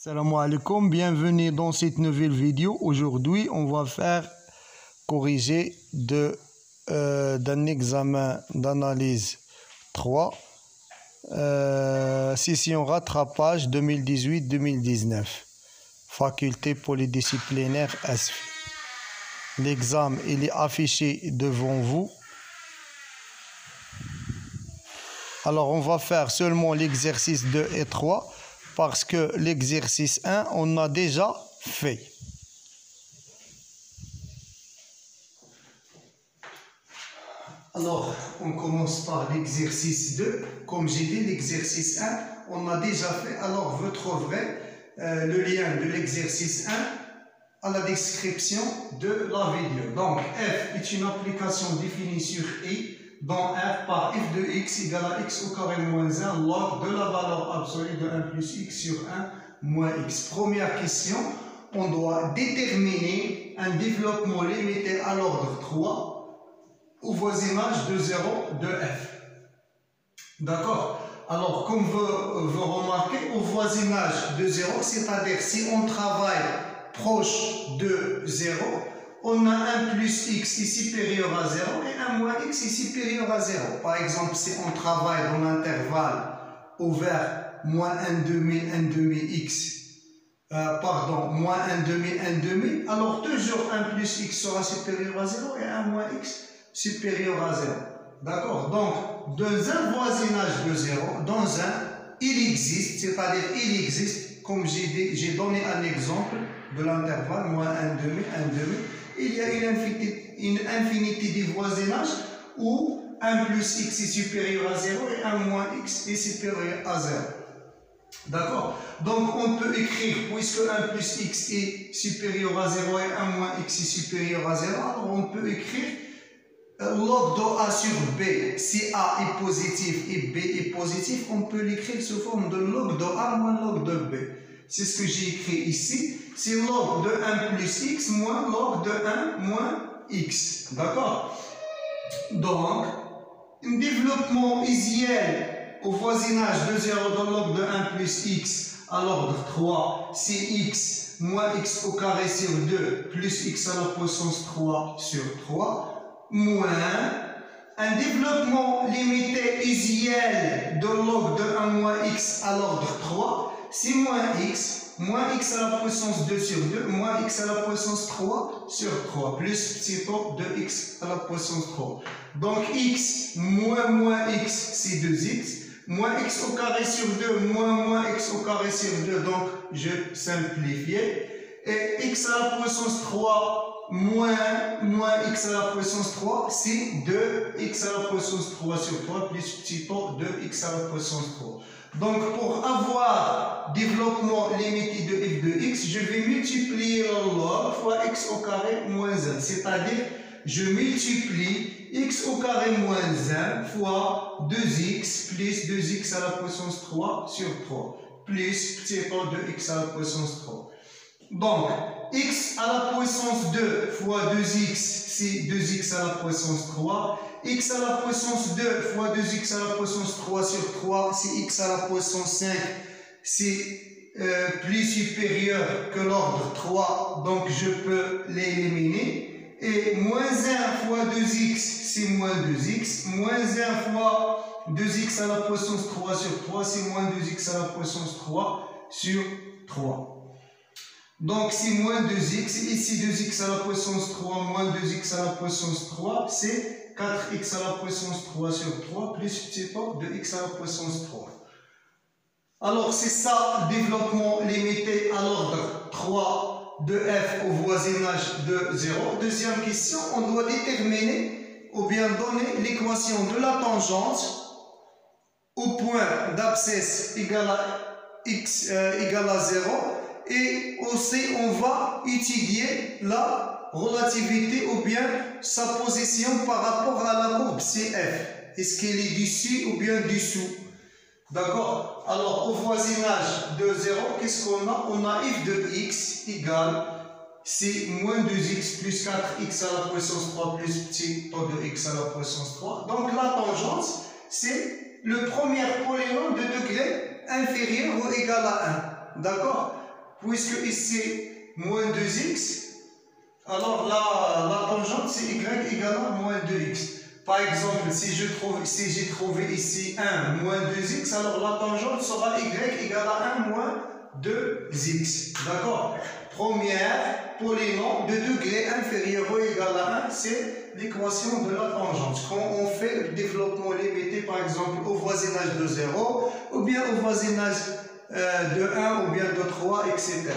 Salam alaikum, bienvenue dans cette nouvelle vidéo. Aujourd'hui, on va faire corriger d'un examen d'analyse 3, session rattrapage 2018-2019, faculté polydisciplinaire SFI. L'examen, il est affiché devant vous. Alors, on va faire seulement l'exercice 2 et 3. Parce que l'exercice 1, on a déjà fait. Alors, on commence par l'exercice 2. Comme j'ai dit, l'exercice 1, on a déjà fait. Alors, vous trouverez le lien de l'exercice 1 à la description de la vidéo. Donc, f est une application définie sur i, dont f par f de x égale à x au carré moins 1 log de la valeur absolue de 1 plus x sur 1 moins x. Première question, on doit déterminer un développement limité à l'ordre 3 au voisinage de 0 de f. D'accord? Alors, comme vous remarquez, au voisinage de 0, c'est-à-dire si on travaille proche de 0, on a 1 plus x est supérieur à 0 et 1 moins x est supérieur à 0. Par exemple, si on travaille dans l'intervalle ouvert moins 1 demi, 1 demi x, moins 1 demi, 1 demi, alors toujours 1 plus x sera supérieur à 0 et 1 moins x supérieur à 0. D'accord? Donc, dans un voisinage de 0, il existe, c'est-à-dire il existe, comme j'ai donné un exemple de l'intervalle moins 1 demi, 1 demi, il y a une infinité de voisinages où 1 plus x est supérieur à 0 et 1 moins x est supérieur à 0. D'accord? Donc on peut écrire, puisque 1 plus x est supérieur à 0 et 1 moins x est supérieur à 0, alors on peut écrire log de a sur b. Si a est positif et b est positif, on peut l'écrire sous forme de log de a moins log de b. C'est ce que j'ai écrit ici. C'est log de 1 plus x moins log de 1 moins x. D'accord? Donc, un développement usuel au voisinage de 0 de log de 1 plus x à l'ordre 3, c'est x moins x au carré sur 2 plus x à la puissance 3 sur 3, moins un développement limité usuel de log de 1 moins x à l'ordre 3, c'est moins x à la puissance 2 sur 2, moins x à la puissance 3 sur 3, plus petit o de x à la puissance 3. Donc x moins x, c'est 2x, moins x au carré sur 2, moins x au carré sur 2, donc je simplifie. Et x à la puissance 3 moins x à la puissance 3, c'est 2x à la puissance 3 sur 3, plus petit o de x à la puissance 3. Donc, pour avoir développement limité de f de x, je vais multiplier le log fois x au carré moins 1. C'est-à-dire, je multiplie x au carré moins 1 fois 2x plus 2x à la puissance 3 sur 3, plus petit o de x à la puissance 3. Donc, x à la puissance 2 fois 2x, c'est 2x à la puissance 3. X à la puissance 2 fois 2x à la puissance 3 sur 3, c'est x à la puissance 5, c'est plus supérieur que l'ordre 3, donc je peux l'éliminer. Et moins 1 fois 2x, c'est moins 2x. Moins 1 fois 2x à la puissance 3 sur 3, c'est moins 2x à la puissance 3 sur 3. Donc, c'est moins 2x. Ici, 2x à la puissance 3 moins 2x à la puissance 3, c'est 4x à la puissance 3 sur 3 plus petit o de x à la puissance 3. Alors, c'est ça, développement limité à l'ordre 3 de f au voisinage de 0. Deuxième question, on doit déterminer ou bien donner l'équation de la tangente au point d'abscisse égale à x égale à 0. Et aussi, on va étudier la relativité ou bien sa position par rapport à la courbe CF. Est-ce qu'elle est dessus ou bien dessous? D'accord? Alors, au voisinage de 0, qu'est-ce qu'on a? On a f de x égale, c'est moins 2x plus 4x à la puissance 3 plus petit o de x à la puissance 3. Donc, la tangente, c'est le premier polynôme de degré inférieur ou égal à 1. D'accord? puisque ici, moins 2x, alors la tangente, c'est y égale à moins 2x. Par exemple, si j'ai trouvé ici 1 moins 2x, alors la tangente sera y égale à 1 moins 2x. D'accord? Première polynôme de degré inférieur ou égal à 1, c'est l'équation de la tangente. Quand on fait le développement limité, par exemple, au voisinage de 0, ou bien au voisinage de 1, ou bien de 3, etc.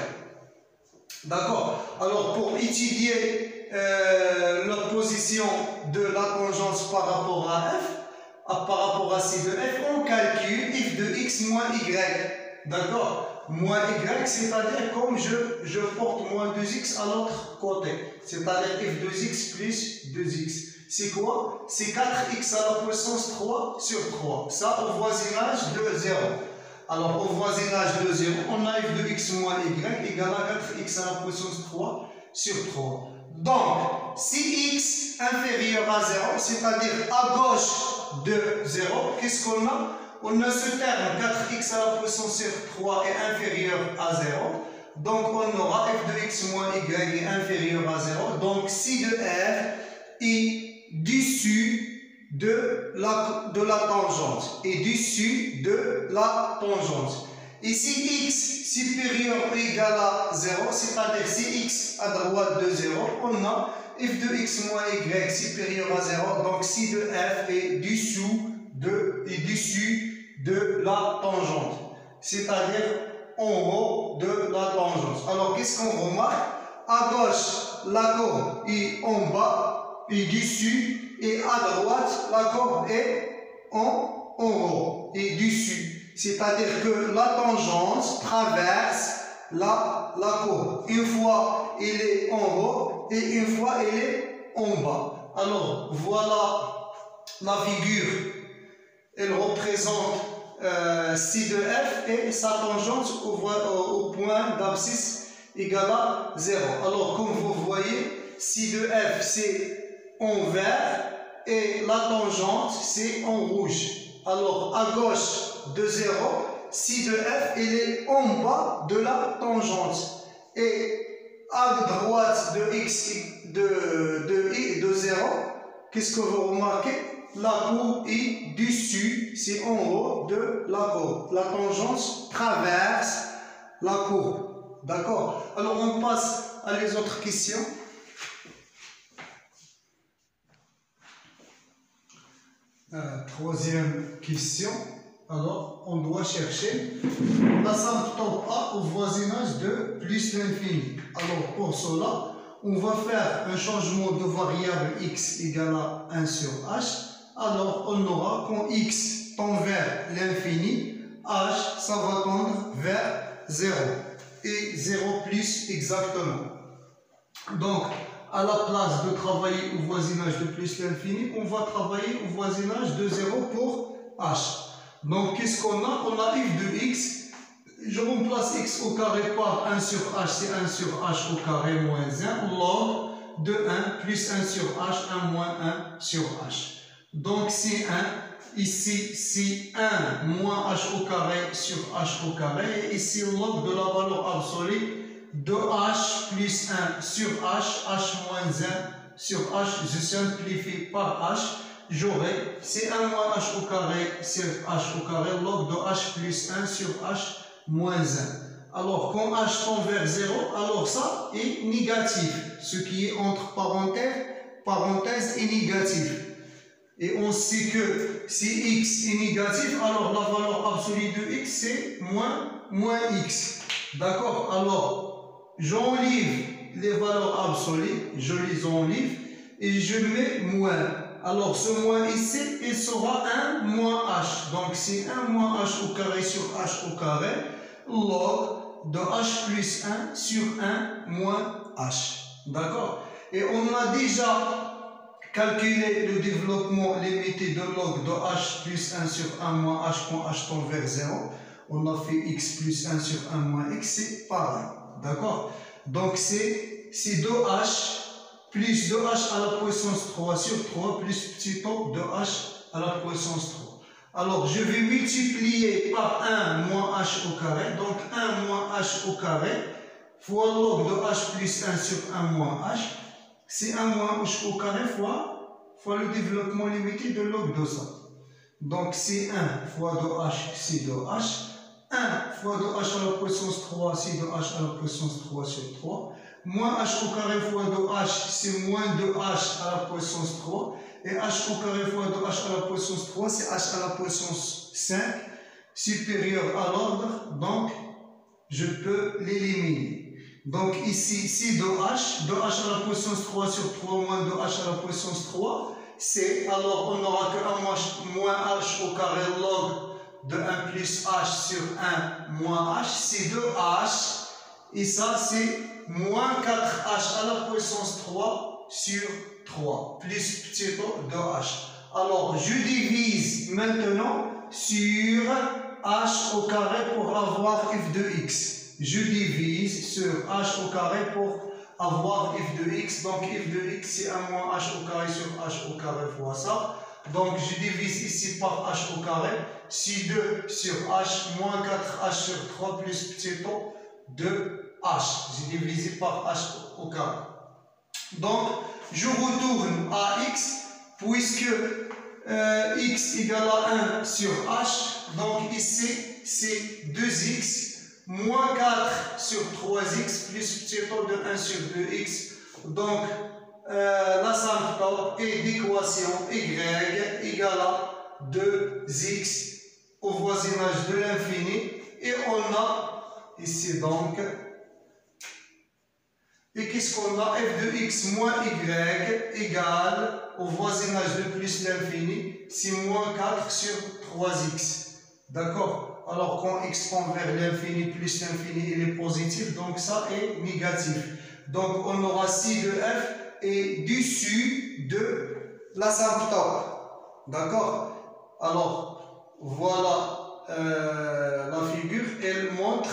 D'accord? Alors, pour étudier la position de la tangente par rapport à f, par rapport à c de f, on calcule f de x moins y. D'accord? Moins y, c'est-à-dire comme je porte moins 2x à l'autre côté. C'est-à-dire f de x plus 2x. C'est quoi? C'est 4x à la puissance 3 sur 3. Ça au voisinage de 0. Alors au voisinage de 0, on a f de x moins y égale à 4x à la puissance 3 sur 3. Donc, si x inférieur à 0, c'est-à-dire à gauche de 0, qu'est-ce qu'on a? On a ce terme 4x à la puissance sur 3 est inférieur à 0. Donc, on aura f de x moins y est inférieur à 0. Donc, si de f est dessus de la tangente. Et dessus de la tangente. Et si x supérieur ou égal à 0, c'est-à-dire si x à droite de 0, on a f de x moins y supérieur à 0. Donc, si de f est dessus de la tangente, c'est-à-dire en haut de la tangente. Alors, qu'est-ce qu'on remarque? À gauche, la courbe est en bas et dessus, et à droite, la courbe est en haut et dessus. C'est-à-dire que la tangente traverse la courbe. Une fois, elle est en haut et une fois, elle est en bas. Alors, voilà la figure. Elle représente C de f et sa tangente au point d'abscisse égale à 0. Alors, comme vous voyez, C de f, c'est en vert et la tangente, c'est en rouge. Alors, à gauche de 0, C de f, elle est en bas de la tangente. Et à droite de x de 0, qu'est-ce que vous remarquez? La courbe est dessus, c'est en haut de la courbe. La tangente traverse la courbe. D'accord? Alors, on passe à les autres questions. Troisième question. Alors, on doit chercher l'asymptote A au voisinage de plus l'infini. Alors, pour cela, on va faire un changement de variable x égale à 1 sur h. Alors, on aura quand x tend vers l'infini, h, ça va tendre vers 0. Et 0 plus exactement. Donc, à la place de travailler au voisinage de plus l'infini, on va travailler au voisinage de 0 pour h. Donc, qu'est-ce qu'on a? On a f de x. Je remplace x au carré par 1 sur h, c'est 1 sur h au carré moins 1, log de 1 plus 1 sur h, 1 moins 1 sur h. Donc, c'est 1. Ici, c'est 1 moins h au carré sur h au carré. Et ici, log de la valeur absolue de h plus 1 sur h, h moins 1 sur h. Je simplifie par h. J'aurai, c'est 1 moins h au carré sur h au carré, log de h plus 1 sur h moins 1. Alors, quand h tend vers 0, alors ça est négatif. Ce qui est entre parenthèses est négatif. Et on sait que si x est négatif, alors la valeur absolue de x c'est moins x. D'accord? Alors, j'enlève les valeurs absolues, je les enlève et je mets moins. Alors, ce moins ici, il sera 1 moins h. Donc, c'est 1 moins h au carré sur h au carré, log de h plus 1 sur 1 moins h. D'accord? Et on a déjà calculé le développement limité de log de h plus 1 sur 1 moins h quand h tend vers 0. On a fait x plus 1 sur 1 moins x, c'est pareil. D'accord? Donc, c'est 2h plus 2h à la puissance 3 sur 3 plus petit o de h à la puissance 3. Alors, je vais multiplier par 1 moins h au carré. Donc, 1 moins h au carré fois log de h plus 1 sur 1 moins h, c'est 1 moins h au carré fois le développement limité de log de ça. Donc c'est 1 fois de h, c'est de h. 1 fois de h à la puissance 3, c'est de h à la puissance 3 sur 3. Moins h au carré fois de h, c'est moins de h à la puissance 3. Et h au carré fois de h à la puissance 3, c'est h à la puissance 5, supérieur à l'ordre. Donc, je peux l'éliminer. Donc ici, c'est de h à la puissance 3 sur 3 moins de h à la puissance 3. C'est, alors on n'aura que 1 moins h au carré log de 1 plus h sur 1 moins h, c'est 2h, et ça c'est moins 4h à la puissance 3 sur 3, plus petit 2h. Alors je divise maintenant sur h au carré pour avoir f de x. Je divise sur h au carré pour avoir f de x, donc f de x c'est 1 moins h au carré sur h au carré fois ça. Donc je divise ici par h au carré, c'est 2 sur h moins 4h sur 3 plus petit o de h. J'ai divisé par h au carré. Donc je retourne à x, puisque x égale à 1 sur h, donc ici c'est 2x moins 4 sur 3x plus petit o de 1 sur 2x. Donc l'asymptote est d'équation y égale à 2x au voisinage de l'infini, et on a ici donc, et qu'est-ce qu'on a? F de x moins y égale au voisinage de plus l'infini, c'est moins 4 sur 3x. D'accord? Alors quand x tend vers l'infini plus l'infini, il est positif, donc ça est négatif. Donc on aura ci de f et dessus de l'asymptote. D'accord? Alors, voilà la figure. Elle montre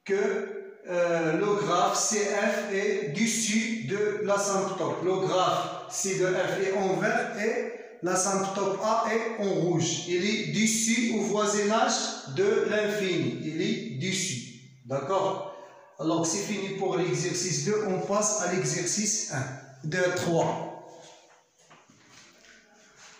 que le graphe CF est dessus de l'asymptote. Le graphe C de F est en vert et l'asymptote A est en rouge. Il est dessus au voisinage de l'infini. Il est dessus. D'accord? Alors, c'est fini pour l'exercice 2. On passe à l'exercice 3.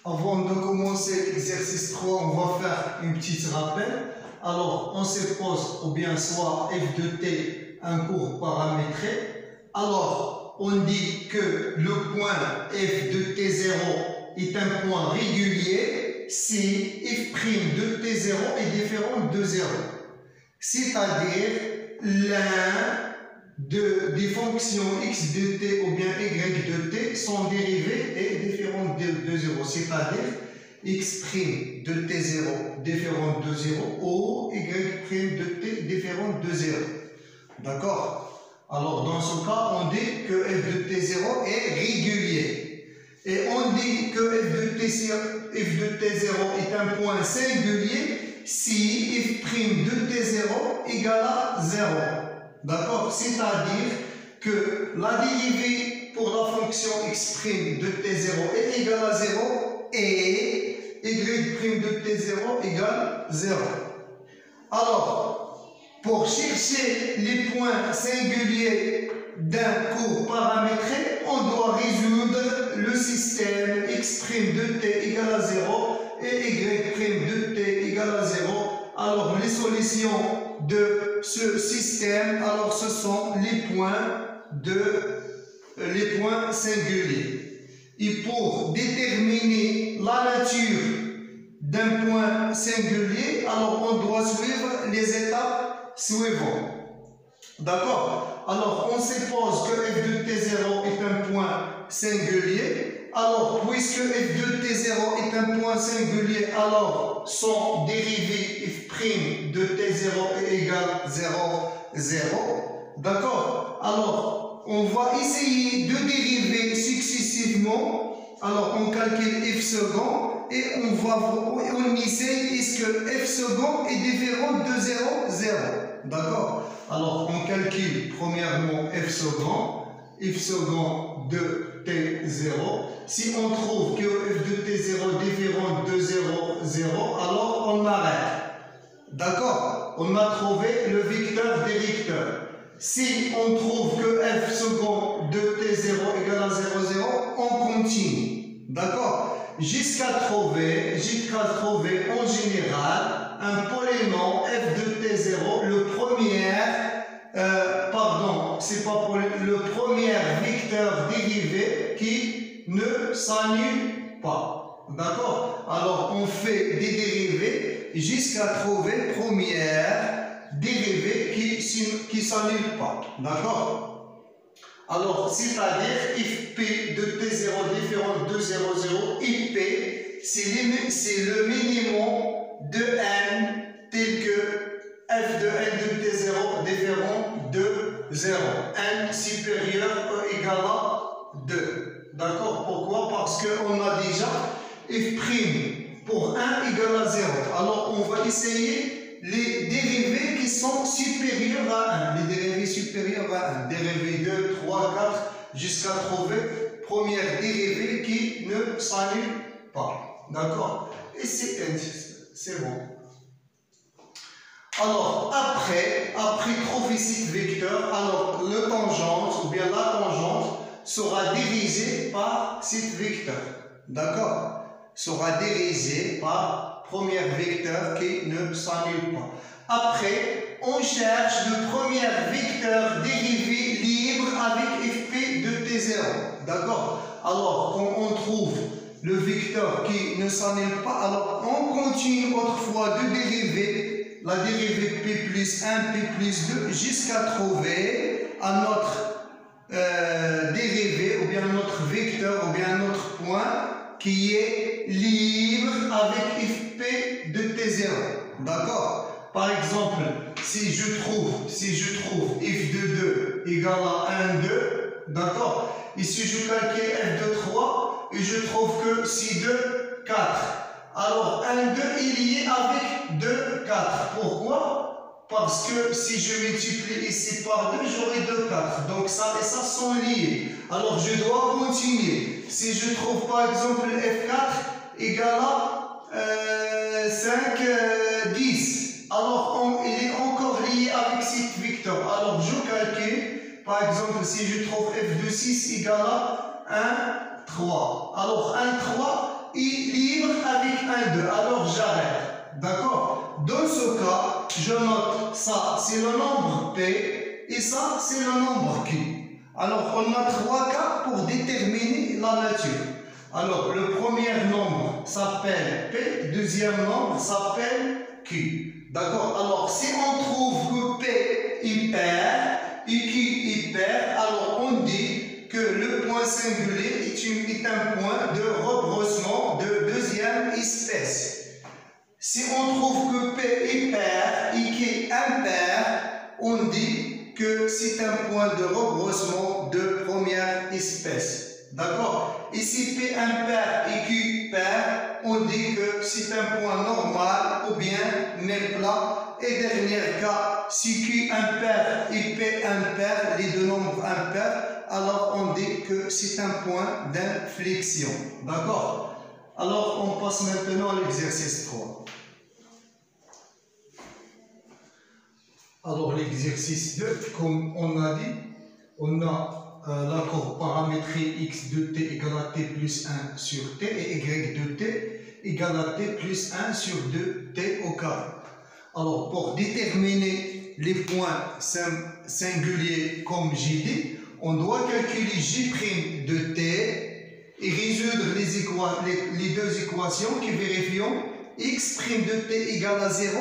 Avant de commencer l'exercice 3, on va faire une petite rappel. Alors, on se pose ou bien soit f de t, un court paramétré. Alors, on dit que le point f de t0 est un point régulier si f' de t0 est différent de 0. C'est-à-dire l'un des fonctions x de t ou bien y de t sont dérivées et différentes de 0. C'est-à-dire x' de t0 différente de 0 ou y' de t différente de 0. D'accord? Alors dans ce cas, on dit que f de t0 est régulier. Et on dit que f de t0 est un point singulier si f' de t0 égale à 0. D'accord? C'est-à-dire que la dérivée pour la fonction x' de t0 est égale à 0 et y' de t0 égale 0. Alors, pour chercher les points singuliers d'un court paramétré, on doit résoudre le système x' de t égale à 0 et y' de t égale à 0. Alors, les solutions de ce système, alors ce sont les points singuliers. Et pour déterminer la nature d'un point singulier, alors on doit suivre les étapes suivantes. D'accord? Alors on suppose que f de t0 est un point singulier. Alors puisque f de t0 est un point singulier, alors son dérivé f' de t0 est égal à 0, 0. D'accord? Alors on va essayer de dériver successivement. Alors on calcule f second et on essaye est-ce que f second est différent de 0, 0. D'accord? Alors on calcule premièrement f second de t0. Si on trouve que f de t0 est différent de 0, 0, alors on arrête. D'accord? On a trouvé le vecteur des vecteurs. jusqu'à trouver en général un polynôme f de t0, le premier vecteur dérivé qui ne s'annule pas. D'accord? Alors on fait des dérivés jusqu'à trouver première dérivée qui s'annule pas. D'accord? Alors, c'est-à-dire if p de t0 différent de 0, 0, if p, c'est le minimum de n tel que f de n de t0 différent de 0, n supérieur ou égal à 2. D'accord? Pourquoi? Parce qu'on a déjà f' pour 1 égale à 0. Alors, on va essayer les dérivés qui sont supérieurs à 1. Les dérivés supérieurs à 1. Dérivés 2, 3, 4, jusqu'à trouver première dérivée qui ne s'annule pas. D'accord? Et c'est bon. Alors, après trouver ce vecteur, alors le tangente ou bien la tangente sera dirigée par ce vecteur. D'accord? Sera dirigée par premier vecteur qui ne s'annule pas. Après, on cherche le premier vecteur dérivé libre avec fp de t0. D'accord? Alors, quand on trouve le vecteur qui ne s'annule pas, alors on continue autrefois de dériver la dérivée p plus 1, p plus 2 jusqu'à trouver à notre dérivé ou bien notre vecteur ou bien notre point qui est libre avec fp de t0. D'accord? Par exemple, si je trouve f de 2 égale à 1, 2, d'accord? Ici, je calcule f de 3 et je trouve que si 2, 4. Alors, 1, 2 est lié avec 2, 4. Pourquoi? Parce que si je multiplie ici par 2, j'aurai 2, 4. Donc, ça et ça sont liés. Alors, je dois continuer. Si je trouve par exemple f4 égale à 5, 10, alors il est encore lié avec ce vecteur. Alors, je calcule. Par exemple, si je trouve f de 6 égale à 1, 3. Alors, 1, 3 est libre avec 1, 2. Alors, j'arrête. D'accord? Dans ce cas, je note ça, c'est le nombre P et ça, c'est le nombre Q. Alors, on a 3 cas pour déterminer la nature. Alors, le premier nombre s'appelle P, deuxième nombre s'appelle Q. D'accord? Alors, si on trouve que P est pair et Q est pair, alors on dit que le point singulier est un point de rebroussement de deuxième espèce. Si on trouve que P est pair et Q est impair, on dit que c'est un point de rebroussement de première espèce. D'accord? Et si P impair et Q pair, on dit que c'est un point normal ou bien même plat. Et dernier cas, si Q impair et P impair, les deux nombres impairs, alors on dit que c'est un point d'inflexion. D'accord? Alors on passe maintenant à l'exercice 3. Alors l'exercice 2, comme on a dit, on a la courbe paramétrique x de t égale à t plus 1 sur t et y de t égale à t plus 1 sur 2t au carré. Alors pour déterminer les points singuliers comme j'ai dit, on doit calculer j' de t et résoudre les deux équations qui vérifient x' de t égale à 0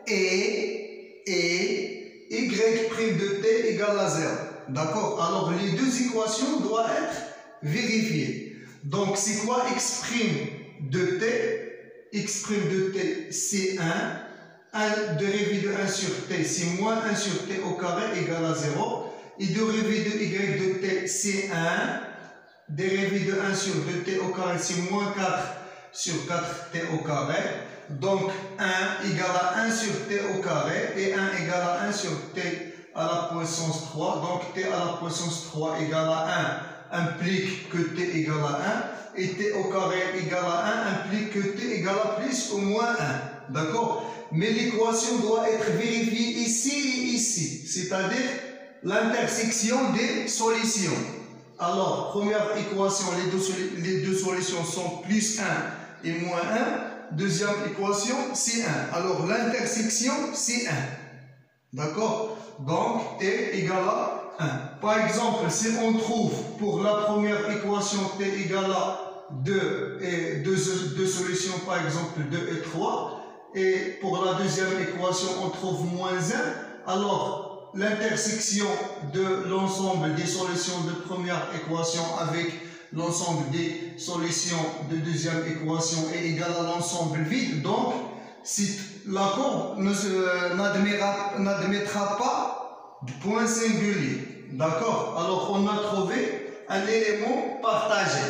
et y' de t égale à 0. D'accord? Alors les deux équations doivent être vérifiées. Donc c'est quoi x' de t? X' de t c'est 1 dérivé de 1 sur t c'est moins 1 sur t au carré égale à 0. Et dérivé de y de t c'est 1 dérivé de 1 sur 2t au carré c'est moins 4 sur 4t au carré. Donc 1 égale à 1 sur t au carré et 1 égale à 1 sur t à la puissance 3. Donc t à la puissance 3 égale à 1 implique que t égale à 1 et t au carré égale à 1 implique que t égale à plus ou moins 1. D'accord? Mais l'équation doit être vérifiée ici et ici, c'est-à-dire l'intersection des solutions. Alors, première équation, les deux solutions sont plus 1 et moins 1. Deuxième équation, c'est 1. Alors, l'intersection, c'est 1. D'accord? Donc, t égale à 1. Par exemple, si on trouve pour la première équation t égale à 2 et deux solutions, par exemple 2 et 3, et pour la deuxième équation, on trouve moins 1, alors l'intersection de l'ensemble des solutions de première équation avec l'ensemble des solutions de deuxième équation est égal à l'ensemble vide. Donc, si la courbe n'admettra pas de point singulier. D'accord? Alors, on a trouvé un élément partagé.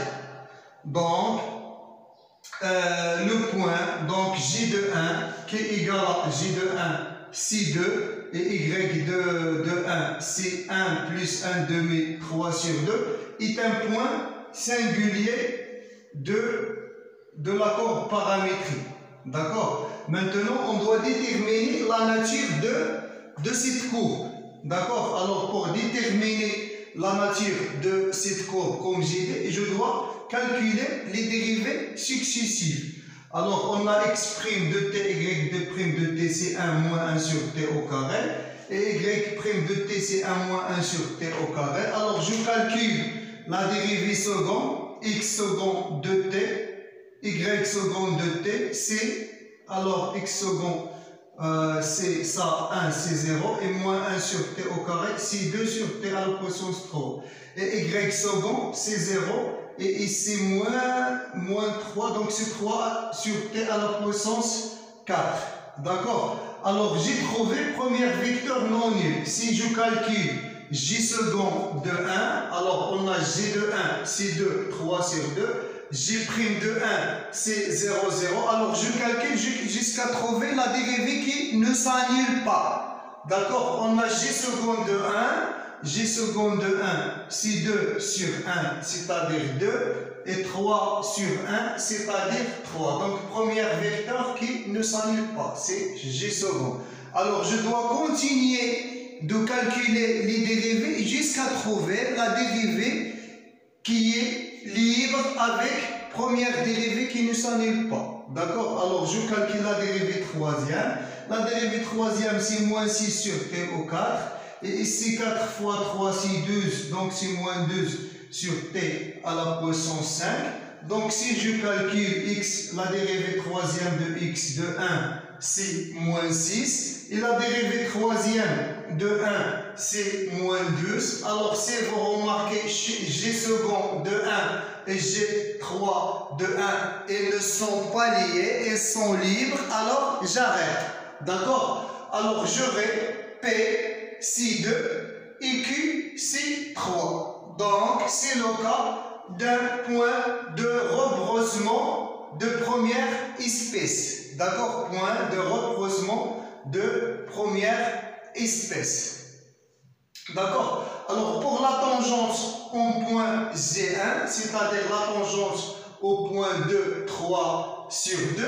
Donc, le point, donc J de 1 qui est égal à J de 1, C2 et Y de 1, c'est 1 plus 1 demi 3 sur 2, est un point singulier de la courbe paramétrique. D'accord? Maintenant, on doit déterminer la nature de cette courbe. D'accord? Alors, pour déterminer la nature de cette courbe, comme j'ai dit, je dois calculer les dérivées successives. Alors, on a x' de t, y de t, c'est 1 moins 1 sur t au carré. Et y' de t, c'est 1 moins 1 sur t au carré. Alors, je calcule la dérivée seconde, x seconde de t, y seconde de t, c'est, alors x seconde, c'est ça, 1, c'est 0, et moins 1 sur t au carré, c'est 2 sur t à la puissance 3. Et y second, c'est 0, et ici moins 3, donc c'est 3 sur t à la puissance 4. D'accord? Alors, j'ai trouvé premier vecteur non nul. Si je calcule j second de 1, alors on a j de 1, c'est 2, 3 sur 2. J' de 1, c'est 0, 0. Alors, je calcule jusqu'à trouver la dérivée qui ne s'annule pas. D'accord? On a J seconde de 1. J seconde de 1, c'est 2 sur 1, c'est-à-dire 2. Et 3 sur 1, c'est-à-dire 3. Donc, premier vecteur qui ne s'annule pas, c'est J seconde. Alors, je dois continuer de calculer les dérivées jusqu'à trouver la dérivée qui est libre avec première dérivée qui ne s'annule pas. D'accord? Alors, je calcule la dérivée troisième. La dérivée troisième, c'est moins 6 sur t au 4. Et ici, 4 fois 3, c'est 12. Donc, c'est moins 12 sur t à la puissance 5. Donc, si je calcule x, la dérivée troisième de x de 1, c'est moins 6. Et la dérivée troisième de 1, c'est moins 12. Alors, si vous remarquez, g second de 1 et g3 de 1, ils ne sont pas liés, ils sont libres. Alors, j'arrête. D'accord? Alors, je vais P, C2 et Q, C3. Donc, c'est le cas d'un point de rebroussement de première espèce. D'accord? Point de rebroussement de première espèce. D'accord? Alors, pour la tangente en point G1, c'est-à-dire la tangente au point 2, 3 sur 2,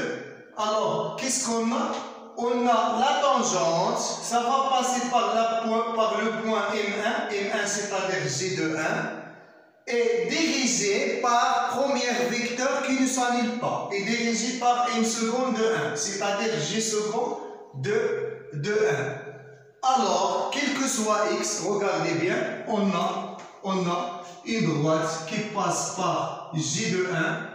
alors, qu'est-ce qu'on a? On a la tangente, ça va passer par le point M1, M1 c'est-à-dire G de 1, et dirigé par premier vecteur qui ne s'annule pas, et dirigé par M seconde de 1, c'est-à-dire G seconde de 1. Alors, quel que soit x, regardez bien, on a une droite qui passe par J de 1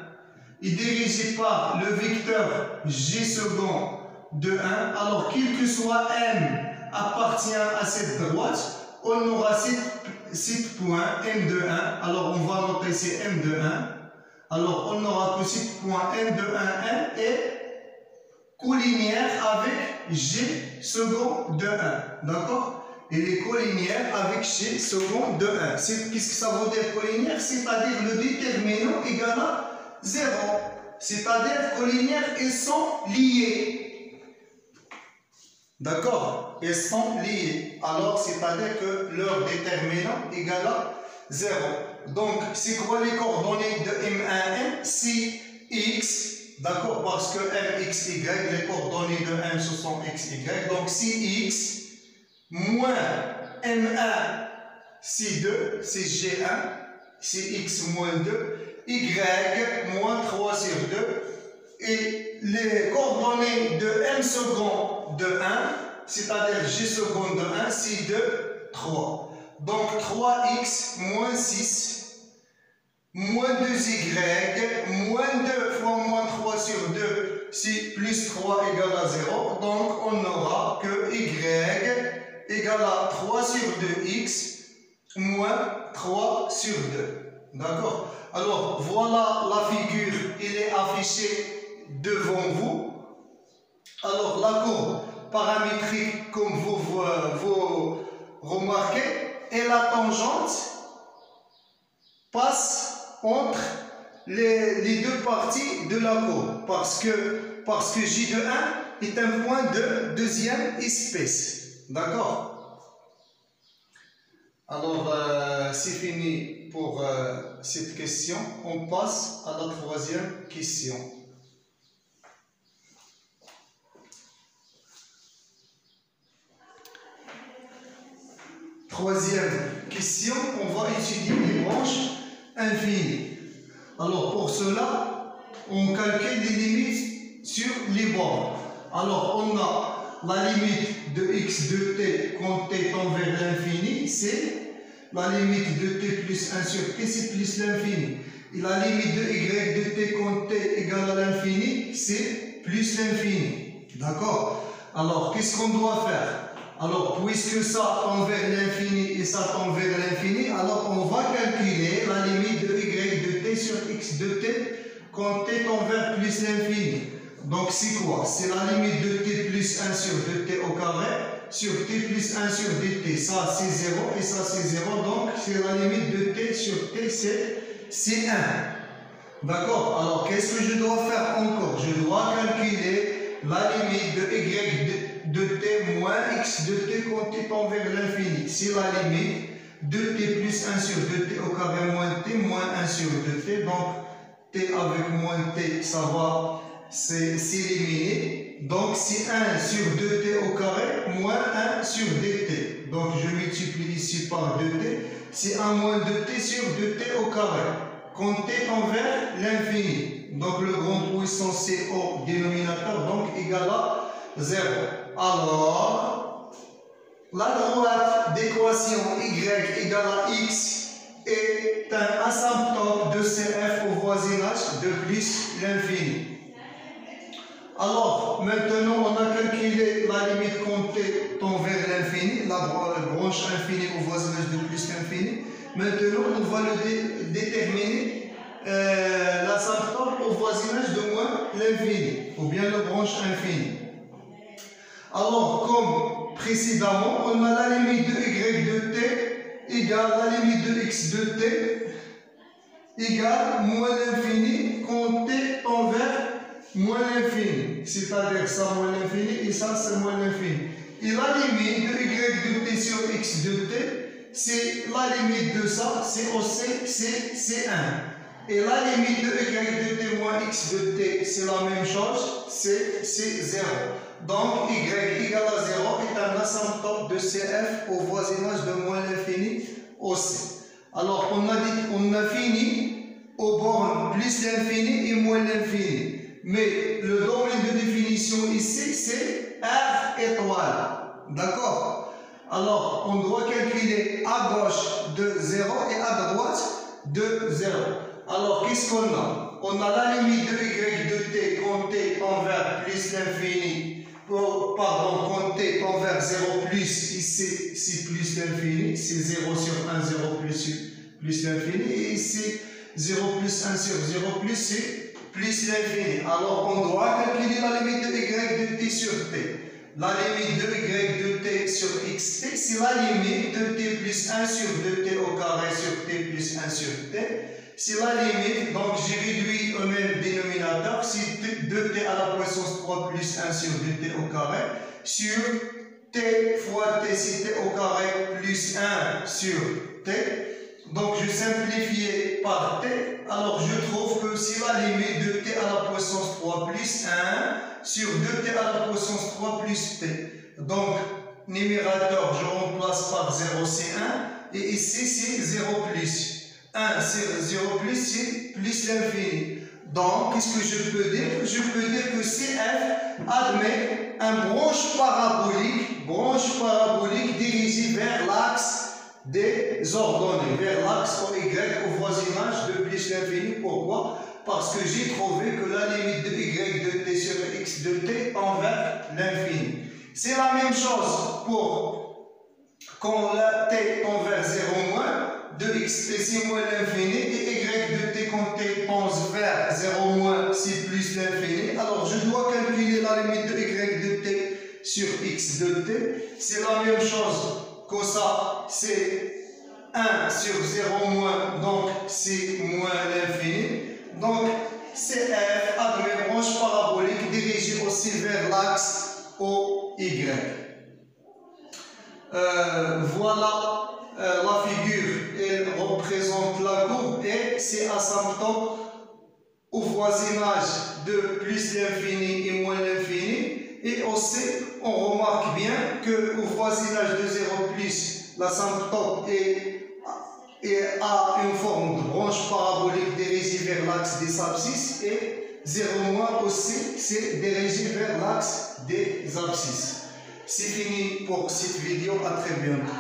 et dirigée par le vecteur G second de 1. Alors, quel que soit M appartient à cette droite, on aura 7 points M de 1. Alors, on va noter c'est M de 1. Alors, on aura que 7 points M de 1, M et collinéaire avec G second de 1. D'accord? Il est collinéaire avec G second de 1. Qu'est-ce que ça veut dire collinéaire? C'est-à-dire le déterminant égal à 0. C'est-à-dire collinéaire, ils sont liés. D'accord? Ils sont liés. Alors, c'est-à-dire que leur déterminant égal à 0. Donc, c'est quoi les coordonnées de M1, M? C'est X. D'accord, parce que M, X, Y, les coordonnées de M, ce sont X, Y. Donc, si X moins M1, C2, c'est G1. c'est x moins 2, y moins 3 sur 2, et les coordonnées de m second de 1, c'est-à-dire g second de 1, c'est de 3. Donc 3x moins 6 moins 2y, moins 2 fois moins 3 sur 2, c'est plus 3 égale à 0. Donc on aura que y égale à 3 sur 2x moins 3 sur 2. D'accord? Alors voilà la figure, elle est affichée devant vous. Alors la courbe paramétrique, comme vous remarquez, et la tangente passe entre les deux parties de la courbe, parce que J de 1 est un point de deuxième espèce. D'accord? Alors, c'est fini pour cette question. On passe à la troisième question. Troisième question, on va étudier les branches infinies. Alors pour cela, on calcule les limites sur les bornes. Alors on a la limite de x de t quand t tend vers l'infini, c'est la limite de t plus 1 sur t, c'est plus l'infini. Et la limite de y de t quand t égale à l'infini, c'est plus l'infini. D'accord? Alors qu'est-ce qu'on doit faire? Alors, puisque ça tend vers l'infini et ça tend vers l'infini, alors on va calculer la limite de y de t sur x de t quand t tend vers plus l'infini. Donc, c'est quoi? C'est la limite de t plus 1 sur 2t au carré sur t plus 1 sur dt. Ça, c'est 0 et ça, c'est 0. Donc, c'est la limite de t sur t, c'est 1. D'accord? Alors, qu'est-ce que je dois faire encore? Je dois calculer la limite de y de t moins x de t quand t tend vers l'infini. C'est la limite de t plus 1 sur 2t au carré moins t moins 1 sur 2t. Donc, t avec moins t, ça va s'éliminer. Donc, c'est 1 sur 2t au carré moins 1 sur dt. Donc, je multiplie ici par 2t. C'est 1 moins 2t sur 2t au carré. Quand t tend vers l'infini. Donc, le grand puissance, c'est au dénominateur, donc égal à 0. Alors, la droite d'équation y égale à x est un asymptote de CF au voisinage de plus l'infini. Alors, maintenant, on a calculé la limite quand t tend vers l'infini, la branche infinie au voisinage de plus l'infini. Maintenant, on va le déterminer l'asymptote au voisinage de moins l'infini, ou bien la branche infinie. Alors, comme précédemment, on a la limite de y de t égale la limite de x de t égale moins l'infini quand t tend vers moins l'infini. C'est-à-dire ça moins l'infini et ça c'est moins l'infini. Et la limite de y de t sur x de t, c'est la limite de ça, c'est aussi c'est 1. Et la limite de y de t moins x de t, c'est la même chose, c'est 0. Donc, y égale à 0 est un asymptote de CF au voisinage de moins l'infini aussi. Alors, on a fini aux bornes plus l'infini et moins l'infini. Mais le domaine de définition ici, c'est R étoile. D'accord? Alors, on doit calculer à gauche de 0 et à droite de 0. Alors, qu'est-ce qu'on a? On a la limite de y de t quand t tend vers plus l'infini. Pardon, quand t tend vers 0 plus, ici c'est plus l'infini, c'est 0 sur 1, 0 plus l'infini, et ici 0 plus 1 sur 0 plus, c'est plus l'infini. Alors on doit calculer la limite de y de t sur t. La limite de y de t sur xt, c'est la limite de t plus 1 sur 2t au carré sur t plus 1 sur t. C'est la limite, donc j'ai réduit au même dénominateur, c'est 2t à la puissance 3 plus 1 sur 2t au carré, sur t fois t, c'est t au carré plus 1 sur t. Donc je simplifie par t, alors je trouve que c'est la limite de t à la puissance 3 plus 1 sur 2t à la puissance 3 plus t. Donc numérateur, je remplace par 0, c'est 1, et ici c'est 0 plus. 1 sur 0 plus, c'est plus l'infini. Donc, qu'est-ce que je peux dire? Je peux dire que CF admet une branche parabolique dirigée vers l'axe des ordonnées, vers l'axe Y au voisinage de plus l'infini. Pourquoi? Parce que j'ai trouvé que la limite de Y de t sur X de t tend vers l'infini. C'est la même chose pour quand la t tend vers 0 moins, de x t c'est moins l'infini, et y de t quand t tend vers 0 moins c'est plus l'infini. Alors je dois calculer la limite de y de t sur x de t. C'est la même chose que ça, c'est 1 sur 0 moins, donc c'est moins l'infini. Donc CF admet branche parabolique dirigée aussi vers l'axe OY. Voilà la figure, elle représente la courbe et c'est asymptote au voisinage de plus l'infini et moins l'infini. Et aussi, on remarque bien qu'au voisinage de 0 plus, l'asymptote a une forme de branche parabolique dirigée vers l'axe des abscisses et 0 moins aussi, c'est dirigé vers l'axe des abscisses. C'est fini pour cette vidéo, à très bientôt.